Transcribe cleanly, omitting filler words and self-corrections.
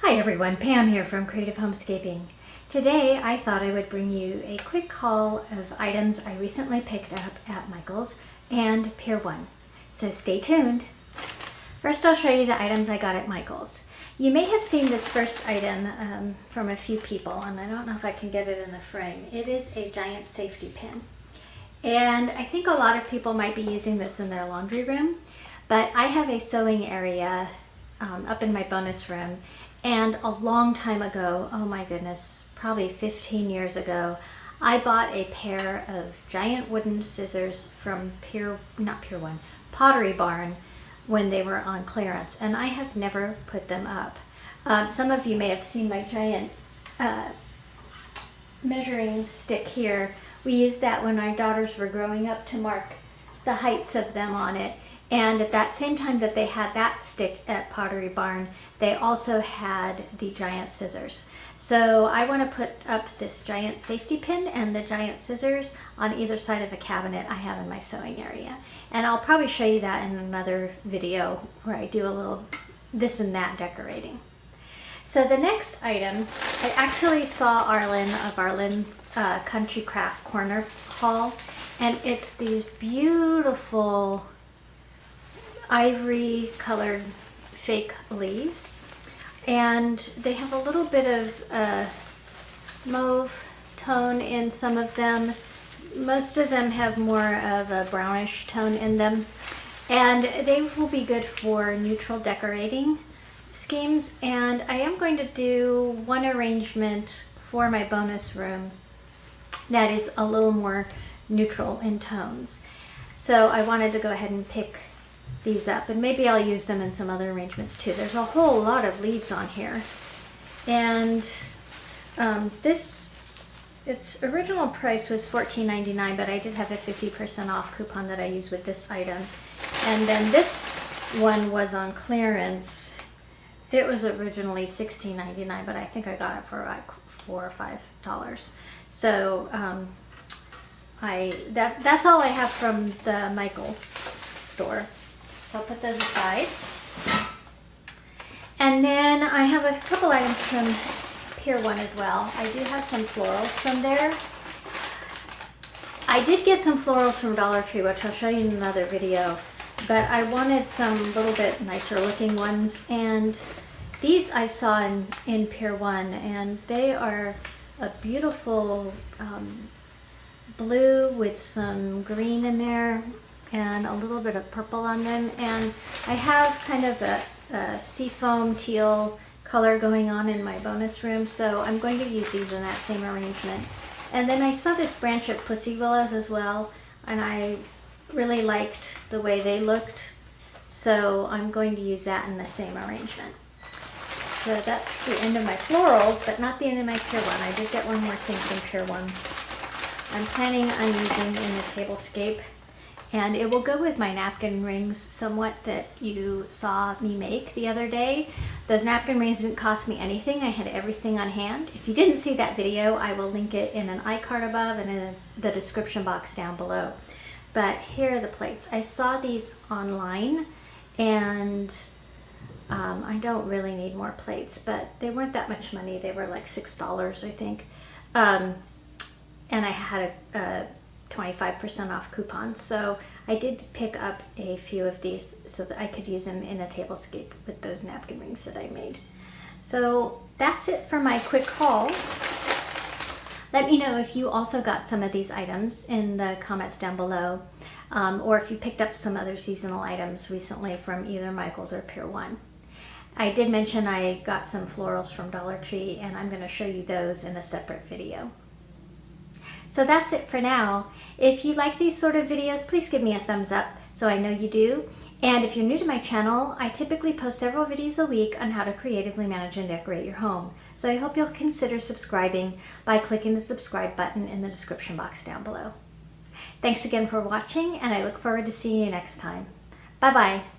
Hi everyone, Pam here from Creative Homescaping. Today I thought I would bring you a quick haul of items I recently picked up at Michaels and Pier 1. So stay tuned. First I'll show you the items I got at Michaels. You may have seen this first item from a few people, and I don't know if I can get it in the frame. It is a giant safety pin. And I think a lot of people might be using this in their laundry room, but I have a sewing area up in my bonus room. And a long time ago, oh my goodness, probably 15 years ago, I bought a pair of giant wooden scissors from Pottery Barn when they were on clearance, and I have never put them up. Some of you may have seen my giant measuring stick here. We used that when our daughters were growing up to mark the heights of them on it. And at that same time that they had that stick at Pottery Barn, they also had the giant scissors. So I want to put up this giant safety pin and the giant scissors on either side of a cabinet I have in my sewing area. And I'll probably show you that in another video where I do a little this and that decorating. So the next item, I actually saw Arlen of Arlen's Country Craft Corner haul, and it's these beautiful ivory colored fake leaves, and they have a little bit of mauve tone in some of them. Most of them have more of a brownish tone in them, and they will be good for neutral decorating schemes. And I am going to do one arrangement for my bonus room that is a little more neutral in tones. So I wanted to go ahead and pick these up, and maybe I'll use them in some other arrangements too. There's a whole lot of leaves on here, and its original price was $14.99, but I did have a 50% off coupon that I used with this item. And then this one was on clearance. It was originally $16.99, but I think I got it for like $4 or $5. So that's all I have from the Michaels store. So I'll put those aside. And then I have a couple items from Pier 1 as well. I do have some florals from there. I did get some florals from Dollar Tree, which I'll show you in another video, but I wanted some little bit nicer looking ones, and these I saw in Pier 1, and they are a beautiful blue with some green in there and a little bit of purple on them, and I have kind of a seafoam teal color going on in my bonus room, so I'm going to use these in that same arrangement. And then I saw this branch of pussy willows as well, and I really liked the way they looked, so I'm going to use that in the same arrangement. So that's the end of my florals, but not the end of my Pier 1. I did get one more thing from Pier 1 I'm planning on using in the tablescape, and it will go with my napkin rings somewhat that you saw me make the other day. Those napkin rings didn't cost me anything. I had everything on hand. If you didn't see that video, I will link it in an iCard above and in the description box down below. But here are the plates. I saw these online, and I don't really need more plates, but they weren't that much money. They were like $6, I think. And I had a 25% off coupon, so I did pick up a few of these so that I could use them in a tablescape with those napkin rings that I made. So that's it for my quick haul. Let me know if you also got some of these items in the comments down below, or if you picked up some other seasonal items recently from either Michaels or Pier 1. I did mention I got some florals from Dollar Tree, and I'm going to show you those in a separate video. So that's it for now. If you like these sort of videos, please give me a thumbs up so I know you do. And if you're new to my channel, I typically post several videos a week on how to creatively manage and decorate your home. So I hope you'll consider subscribing by clicking the subscribe button in the description box down below. Thanks again for watching, and I look forward to seeing you next time. Bye-bye.